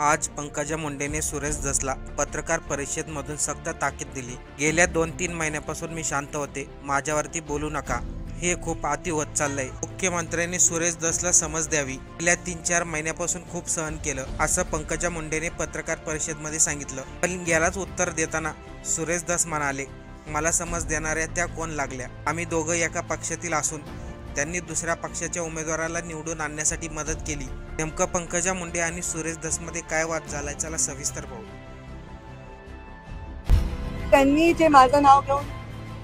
आज पंकजा मुंडेने सुरेश धसला पत्रकार परिषदेमधून सक्त ताकीद दिली। गेल्या 2-3 महिन्यापासून मी शांत होते, माझ्यावरती बोलू नका, हे खूप अति होत चाललंय। मुख्यमंत्र्यांनी सुरेश धसला समज द्यावी। गेल्या 3-4 महिन्यापासून खूप सहन केलं, असं पंकजा मुंडेने पत्रकार परिषदेमध्ये सांगितलं। पण यालाच उत्तर देताना सुरेश धस म्हणाले, मला समज देणाऱ्या त्या कोण लागल्या? आम्ही दोघं एका पक्षातील असून त्यांनी दुसऱ्या पक्षाच्या उमेदवाराला निवडून आणण्यासाठी मदत केली। नेमकं पंकजा मुंडे आणि सुरेश धसमध्ये काय वाद झालाय, चला सविस्तर पाहू। त्यांनी जे माझं नाव घेऊन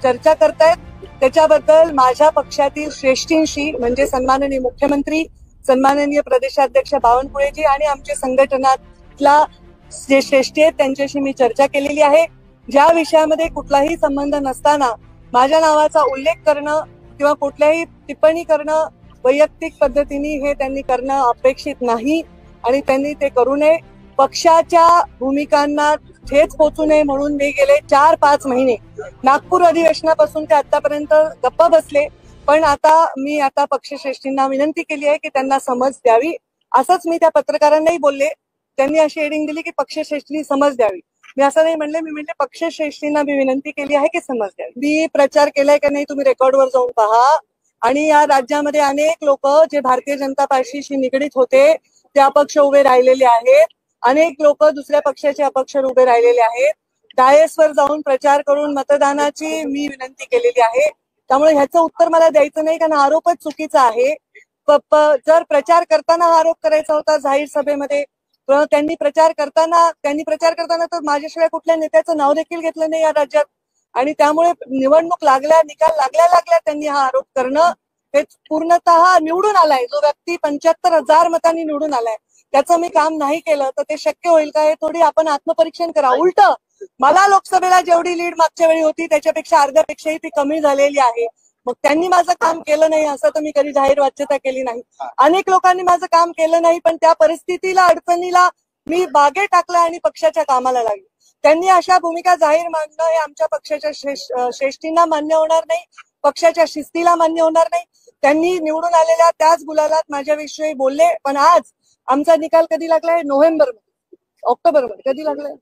चर्चा करतायत त्याच्याबद्दल माझ्या पक्षातील श्रेष्ठींशी म्हणजे सन्माननीय मुख्यमंत्री, सन्माननीय प्रदेशाध्यक्ष बावनकुळेजी आणि आमच्या संघटनातला जे श्रेष्ठी आहेत त्यांच्याशी मी चर्चा केलेली आहे। ज्या विषयामध्ये कुठलाही संबंध नसताना माझ्या नावाचा उल्लेख करणं किंवा कुठल्याही टिप्पणी करणं वैयक्तिक पद्धतीने हे त्यांनी करणं अपेक्षित नाही आणि त्यांनी ते करू नये। पक्षाच्या भूमिकांना ठेच पोचू नये म्हणून मी गेले 4-5 महिने नागपूर अधिवेशनापासून ते आतापर्यंत गप्प बसले। पण मी पक्षश्रेष्ठींना विनंती केली आहे की त्यांना समज द्यावी। असंच मी त्या पत्रकारांनाही बोलले, त्यांनी अशी हेडिंग दिली की पक्षश्रेष्ठींनी समज द्यावी। मी असं नाही म्हणले, मी म्हणले पक्षश्रेष्ठींना मी विनंती केली आहे की समज द्यावी। मी प्रचार केलाय का नाही तुम्ही रेकॉर्डवर जाऊन पहा। आणि या राज्यामध्ये अनेक लोक जे भारतीय जनता पार्टीशी निगडीत होते ते अपक्ष उभे राहिलेले आहेत, अनेक लोक दुसऱ्या पक्षाचे अपक्ष उभे राहिलेले आहेत। डायसवर जाऊन प्रचार करून मतदानाची मी विनंती केलेली आहे। त्यामुळे ह्याचं उत्तर मला द्यायचं नाही, कारण आरोपच चुकीचा आहे। जर प्रचार करताना हा आरोप करायचा होता जाहीर सभेमध्ये, त्यांनी प्रचार करताना तर माझ्याशिवाय कुठल्या नेत्याचं नाव देखील घेतलं नाही या राज्यात। आणि त्यामुळे निवडणूक निकाल लागल्या त्यांनी हा आरोप करणं हे पूर्णतः निवडून आलाय जो व्यक्ती 75,000 मतांनी निवडून आलाय त्याचं मी काम नाही केलं तर ते शक्य होईल का? हे थोडी आपण आत्मपरीक्षण करा। उलट मला लोकसभेला जेवढी लीड मागच्या वेळी होती त्याच्यापेक्षा अर्ध्यापेक्षाही ती कमी झालेली आहे। मग त्यांनी माझं काम केलं नाही असं तर मी कधी जाहीर वाच्यता केली नाही। अनेक लोकांनी माझं काम केलं नाही, पण त्या परिस्थितीला अडचणीला मी बागे टाकला आणि पक्षाच्या कामाला लागले। त्यांनी अशा भूमिका जाहीर मांडणं हे आमच्या पक्षाच्या श्रेष्ठींना मान्य होणार नाही, पक्षाच्या शिस्तीला मान्य होणार नाही। त्यांनी निवडून आलेल्या त्याच गुलालात माझ्याविषयी बोलले, पण आज आमचा निकाल कधी लागलाय? ऑक्टोबरमध्ये कधी लागलाय?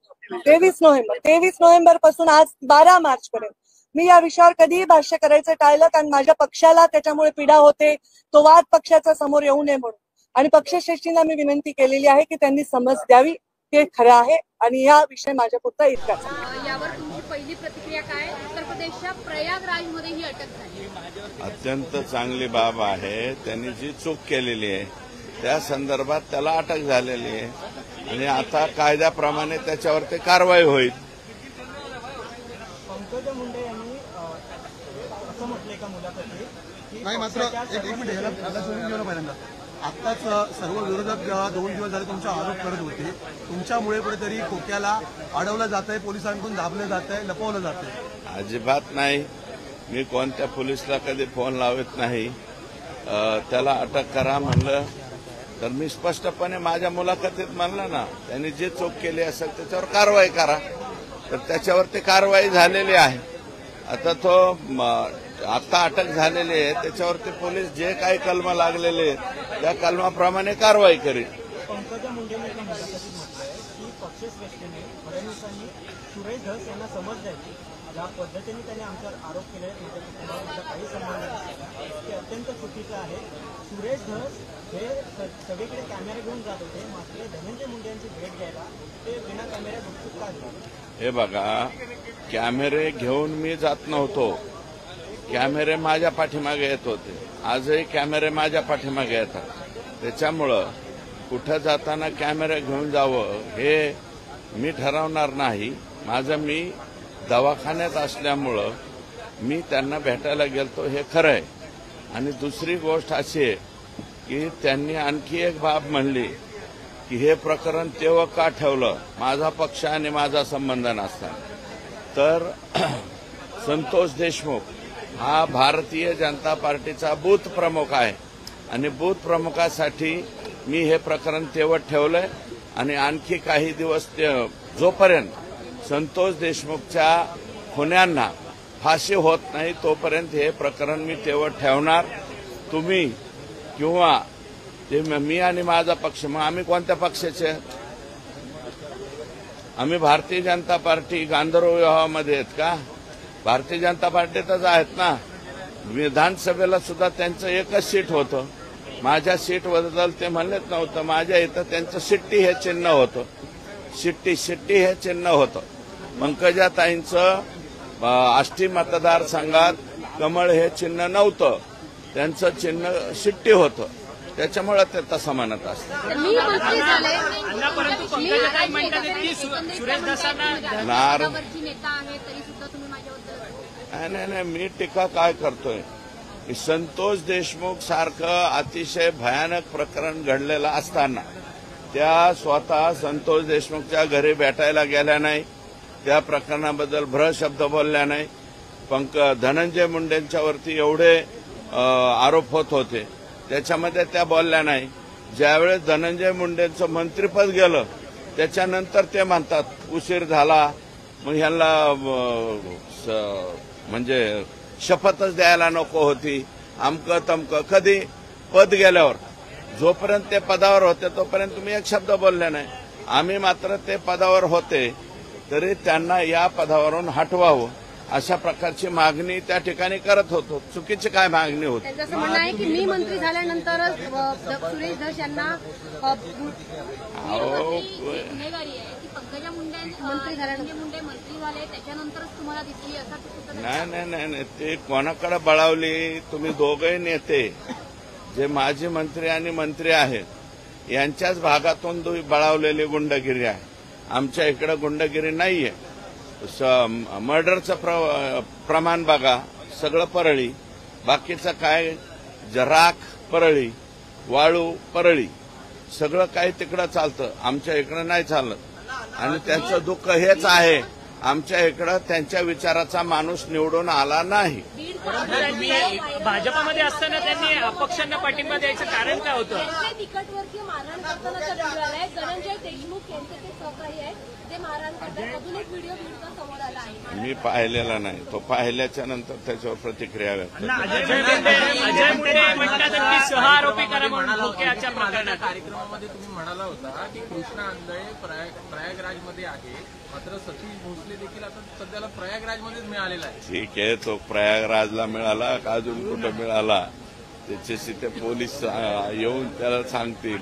23 नोव्हेंबर पासून आज 12 मार्च पर्यंत मी या विषयावर कधीही भाष्य करायचं टाळलं, कारण माझ्या पक्षाला त्याच्यामुळे पीडा होते, तो वाद पक्षाचा समोर येऊ नये म्हणून। आणि पक्षश्रेष्ठींना मी विनंती केलेली आहे की त्यांनी समज द्यावी, ते खरं आहे आणि या विषय माझ्या पुरता इतकाच। यावर तुमची पहिली प्रतिक्रिया काय? उत्तर प्रदेशच्या प्रयागराजमध्ये ही अटक झाली, अत्यंत चांगली बाब आहे। त्यांनी जी चूक केलेली आहे त्या संदर्भात त्याला अटक झालेली आहे आणि आता कायद्याप्रमाणे त्याच्यावरती कारवाई होईल। पंकजा मुंडे यांनी असं म्हटलंय का मुलाखतीत नाही, मात्र एक मिनिट याला सोडून घेऊ ना पहिल्यांदा। आत्ताच सर्व विरोधक 2 दिवस झाले तुमचा आरोप करत होते, तुमच्यामुळे कुठेतरी खोक्याला अडवलं जात आहे, पोलिसांकडून दाबलं जात आहे, लपवलं जात आहे। अजिबात नाही, मी कोणत्या पोलिसला कधी फोन लावत नाही। त्याला अटक करा म्हणलं तर मी स्पष्टपणे माझ्या मुलाखतीत म्हणलं ना, त्यांनी जे चूक केली असेल त्याच्यावर कारवाई करा, तर त्याच्यावरती कारवाई झालेली आहे। आता अटक झालेली आहे त्याच्यावरती पोलीस जे काही कलम लागलेले आहेत त्या कलमाप्रमाणे कारवाई करेल। पंकजा मुंडेंनी एका मुलाखतीत म्हटलंय की पक्षश्रेष्ठीने फडणवीसांनी सुरेश धस यांना समज द्यावी। ज्या पद्धतीने त्यांनी आमच्यावर आरोप केले त्यांचा काही संबंध नसलेला ते अत्यंत चुकीचं आहे। सुरेश धस हे सगळीकडे कॅमेरे घेऊन जात होते, मात्र धनंजय मुंडे यांची भेट घ्यायला ते बिना कॅमेऱ्या गुपचूप का गेले? हे बघा, कॅमेरे घेऊन मी जात नव्हतो, कॅमेरे माझ्या पाठीमागे येत होते, आजही कॅमेरे माझ्या पाठीमागे येतात। त्याच्यामुळं कुठं जाताना कॅमेरे घेऊन जावं हे मी ठरवणार नाही। मी दवाखान्यात असल्यामुळं मी त्यांना भेटायला गेलतो हे खरं आहे। आणि दुसरी गोष्ट अशी आहे की त्यांनी आणखी एक बाब म्हणली की हे प्रकरण तेव्हा का ठेवलं, माझा पक्ष आणि माझा संबंध नसताना। तर संतोष देशमुख हा भारतीय जनता पार्टीचा बूथ प्रमुख आहे आणि बूथ प्रमुखासाठी मी हे प्रकरण तेवढ ठेवलंय आणि आणखी काही दिवस जोपर्यंत संतोष देशमुखच्या खुन्यांना फाशी होत नाही तोपर्यंत हे प्रकरण मी तेवढ ठेवणार। तुम्ही किंवा ते मी आणि माझा पक्ष, मग आम्ही कोणत्या पक्षाचे, आम्ही भारतीय जनता पार्टी गांधर्व विवाहामध्ये आहेत का? भारतीय जनता पार्टीतच आहेत ना. विधानसभेला सुद्धा त्यांचं एकच सीट होतं. माझ्या सीटबद्दल ते म्हणत नव्हतं. माझ्या इथं त्यांचं शिट्टी हे चिन्ह होतं. शिट्टी हे चिन्ह होतं. पंकजाताईंचं आष्टी मतदारसंघात कमळ हे चिन्ह नव्हतं. त्यांचं चिन्ह शिट्टी होतं. त्याच्यामुळे ते तसं म्हणत असतं. मी मंत्री झाले परंतु पंकजाताई म्हणतात की सुरेश धसांना नेता आहे तरी सुद्धा तुम्ही माझ्याबद्दल नाही, मी टीका काय करतोय? संतोष देशमुख सारखं अतिशय भयानक प्रकरण घडलेलं असताना त्या स्वतः संतोष देशमुखच्या घरी भेटायला गेल्या नाही. त्या प्रकरणाबद्दल भ्रशब्द बोलल्या नाही. धनंजय मुंडेंच्यावरती एवढे आरोप होत होते, त्याच्यामध्ये त्या बोलल्या नाही. ज्यावेळेस धनंजय मुंडेंचं मंत्रिपद गेलं त्याच्यानंतर ते म्हणतात उशीर झाला, मग ह्यांना म्हणजे शपथच द्यायला नको होती, अमकं तमकं. कधी पद गेल्यावर, जोपर्यंत ते पदावर होते तोपर्यंत तुम्ही एक शब्द बोलले नाही. आम्ही मात्र ते पदावर होते तरी त्यांना या पदावरून हटवावं अशा प्रकारची मागणी त्या ठिकाणी करत होतो. चुकीची काय मागणी होती? त्यांचं असं म्हणणं आहे की मी मंत्री झाल्यानंतरच सुरेश धस यांना गुन्हेगारी आहे की पंकजा मुंडे मंत्री झाले त्याच्यानंतरच तुम्हाला दिसली असं? नाही, ते कोणाकडे बळावली? तुम्ही दोघंही नेते जे माजी मंत्री आणि मंत्री आहेत यांच्याच भागातून बळावलेली गुंडगिरी आहे. आमच्या इकडे गुंडगिरी नाहीये. मर्डरचं प्रमाण बघा, सगळं परळी. बाकीचं काय, राख परळी, वाळू परळी, सगळं काही तिकडं चालतं. आमच्या इकडं नाही चालत. आणि त्यांचं दुःख हेच आहे, आमच्या इकडं त्यांच्या विचाराचा माणूस निवडून आला नाही. तुम्ही भाजपमध्ये असताना त्यांनी अपक्षांना पाठिंबा द्यायचं कारण काय होतं? तिकटवरती मारहाण करताना धनंजय देशमुख यांचे ते सहकारी आहेत ते मारहाण करतात. अजून एक व्हिडिओ समोर आला आहे. मी पाहिलेला नाही. तो पाहिल्याच्या नंतर त्याच्यावर प्रतिक्रिया व्यक्त. अजय मुंडे म्हणतात की सह आरोपी करा म्हणून धोक्याच्या प्रकरणात. कार्यक्रमामध्ये तुम्ही म्हणाला होता की कृष्णा आंधळे प्रयागराजमध्ये आहे, मात्र सतीश भोसले देखील आता सध्याला प्रयागराजमध्येच मिळालेला आहे. ठीक आहे, तो प्रयागराजला मिळाला का अजून कुठं मिळाला त्याच्याशी ते पोलीस येऊन त्याला सांगतील.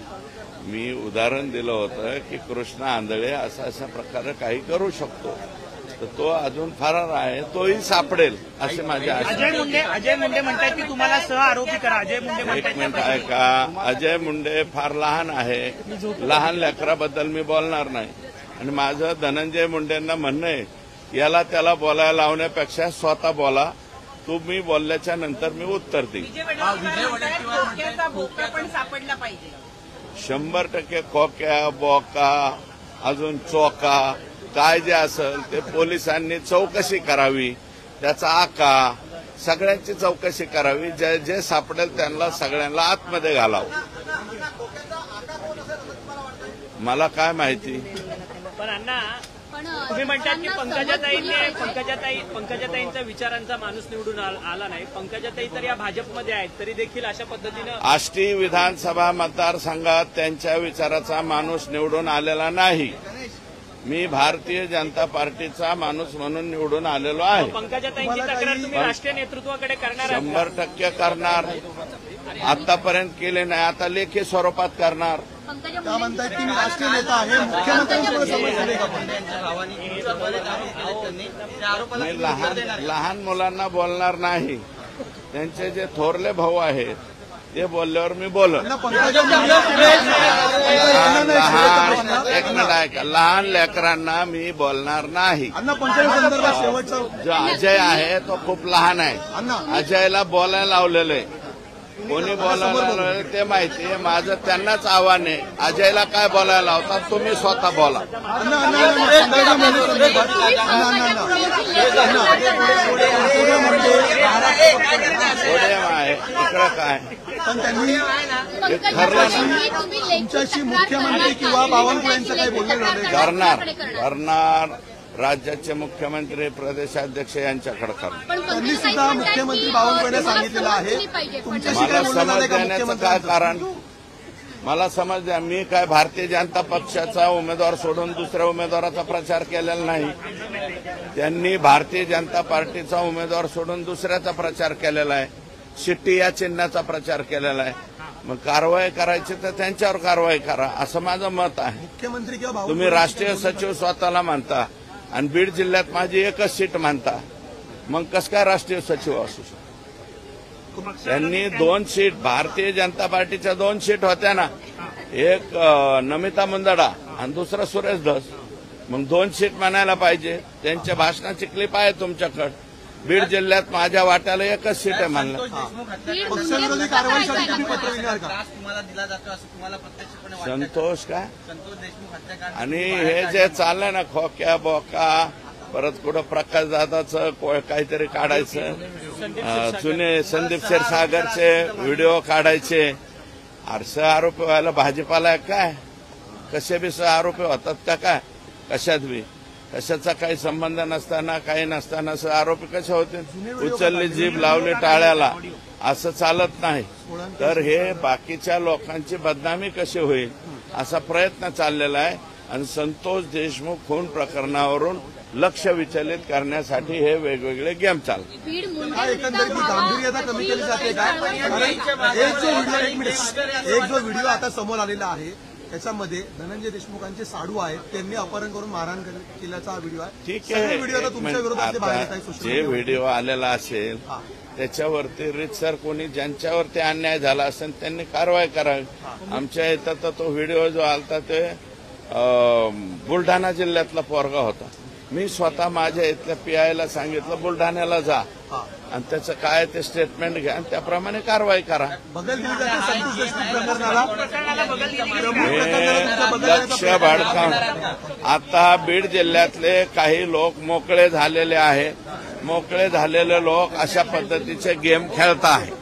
मी उदाहरण दिलं होतं की कृष्णा आंधळे अशा प्रकारे काही करू शकतो, तर तो अजून फरार आहे, तोही सापडेल असे माझे आशा. अजय मुंडे म्हणतात की तुम्हाला सह आरोपी करा. अजय मुंडे एक मिनिट आहे का? अजय मुंडे फार लहान आहे. लहान लेकराबद्दल मी बोलणार नाही. आणि माझं धनंजय मुंडेंना म्हणणं आहे, याला त्याला बोलायला लावण्यापेक्षा स्वतः बोला. तुम्ही बोलल्याच्या नंतर मी उत्तर देईन. विजय वडेट्टीवार पण सापडला पाहिजे. 100% खोक्या, बोका, अजून चोका काय जे असेल ते पोलिसांनी चौकशी करावी. त्याचा आका सगळ्यांची चौकशी करावी. जे सापडेल त्यांना सगळ्यांना आतमध्ये घालावं. मला काय माहिती. पण अण्णा तुम्ही म्हणतात की पंकजाताईंचा विचारांचा माणूस निवडून आला नाही. पंकजाताई तर या भाजपमध्ये आहेत तरी देखील अशा पद्धतीनं आष्टी विधानसभा मतदारसंघात त्यांच्या विचाराचा माणूस निवडून आलेला नाही. मी भारतीय जनता पार्टीचा माणूस म्हणून निवडून आलेलो आहे. पंकजाताईंची तक्रार तुम्ही राष्ट्रीय नेतृत्वाकडे करणार आहात? 100% करणार. आतापर्यंत केले नाही, आता लेखी स्वरूपात करणार. पंकजा म्हणतात की मी राष्ट्रीय नेता आहे, मुख्यमंत्र्यांसोबत समजले का? मी लहान मुलांना बोलणार नाही. त्यांचे जे थोरले भाऊ आहेत ते बोलल्यावर मी बोलत. एक मिनिट ऐका, लहान लेकरांना मी बोलणार नाही. जो अजय आहे तो खूप लहान आहे. अजयला बोलायला लावलेलं आहे. कोणी बोलायला लावलेलं ते माहिती आहे. माझं त्यांनाच आव्हान आहे, अजयला काय बोलायला लावतात तुम्ही स्वतः बोला. आहे इकडं काय पण त्यांनी ठरलं नाही. तुमच्याशी मुख्यमंत्री किंवा बावनकुळेंचं काही बोलणं करणार. राज्याचे मुख्यमंत्री प्रदेशाध्यक्ष यांच्याकडे करणार. त्यांनी सुद्धा मुख्यमंत्री बावनकुळे सांगितलेलं आहे. तुमच्याशी काय मला बोलणं समज झालं का देण्याचं काय कारण? मला समज द्या, मी काय भारतीय जनता पक्षाचा उमेदवार सोडून दुसऱ्या उमेदवाराचा प्रचार केलेला नाही. त्यांनी भारतीय जनता पार्टीचा उमेदवार सोडून दुसऱ्याचा प्रचार केलेला आहे. शिट्टी या चिन्हाचा प्रचार केलेला आहे. मग कारवाई करायची तर त्यांच्यावर कारवाई करा, असं माझं मत आहे. मुख्यमंत्री किंवा तुम्ही राष्ट्रीय सचिव स्वतःला मानता आणि बीड जिल्ह्यात माझी एकच सीट मानता, मग कसं काय राष्ट्रीय सचिव असू शकतो? त्यांनी 2 सीट, भारतीय जनता पार्टीच्या 2 सीट होत्या ना, एक नमिता मुंदडा आणि दुसरा सुरेश धस. मग 2 सीट म्हणायला पाहिजे. त्यांच्या भाषणाची क्लिप आहे तुमच्याकडे. बीड जिल्ह्यात माझ्या वाट्याला एकच सीट आहे म्हणलं. पक्षविरोधी कारवाईसाठी तुम्ही पत्र लिहिणार का? संतोष काय आणि हे जे चाललंय ना, खोक्या बोका, परत कुठं प्रकाश दादाचं काहीतरी काढायचं, जुने संदीप क्षीरसागरचे व्हिडिओ काढायचे. अरे आरोपी व्हायला भाजीपाला आहे काय? कसे बी आरोपी होतात का काय? कशात बी कशाचा काही संबंध नसताना, काही नसताना आरोपी कसे होते? उचलली जीभ लावली टाळ्याला, असं चालत नाही. तर हे बाकीच्या लोकांची बदनामी कशी होईल असा प्रयत्न चाललेला आहे. आणि संतोष देशमुख खून प्रकरणावरून लक्ष विचलित करण्यासाठी हे वेगवेगळे गेम चालतात. एकंदरीत गांभीर्यता कमी केली जाते का? एक जो व्हिडिओ आता समोर आलेला आहे त्याच्यामध्ये धनंजय देशमुखांचे साडू आहेत, त्यांनी अपहरण करून मारहाण केल्याचा हा व्हिडिओ आहे. ठीक आहे, व्हिडिओ आता तुमच्या विरोधात बाहेर येत आहे सोशल जे व्हिडिओ आलेला असेल त्याच्यावरती रीतसर कोणी ज्यांच्यावरती अन्याय झाला असेल त्यांनी कारवाई करावी. आमच्या इथं तर तो व्हिडिओ जो आलता ते बुलढाणा जिल्ह्यातला पोरगा होता. मी स्वतः माझ्या इथल्या पीआयला सांगितलं बुलढाण्याला जा आणि त्याचं काय ते स्टेटमेंट घ्या आणि त्याप्रमाणे कारवाई करा. लक्ष भाडकावून आता बीड जिल्ह्यातले काही लोक मोकळे झालेले आहेत. मोकळे झालेले लोक अशा पद्धतीचे गेम खेळत आहेत.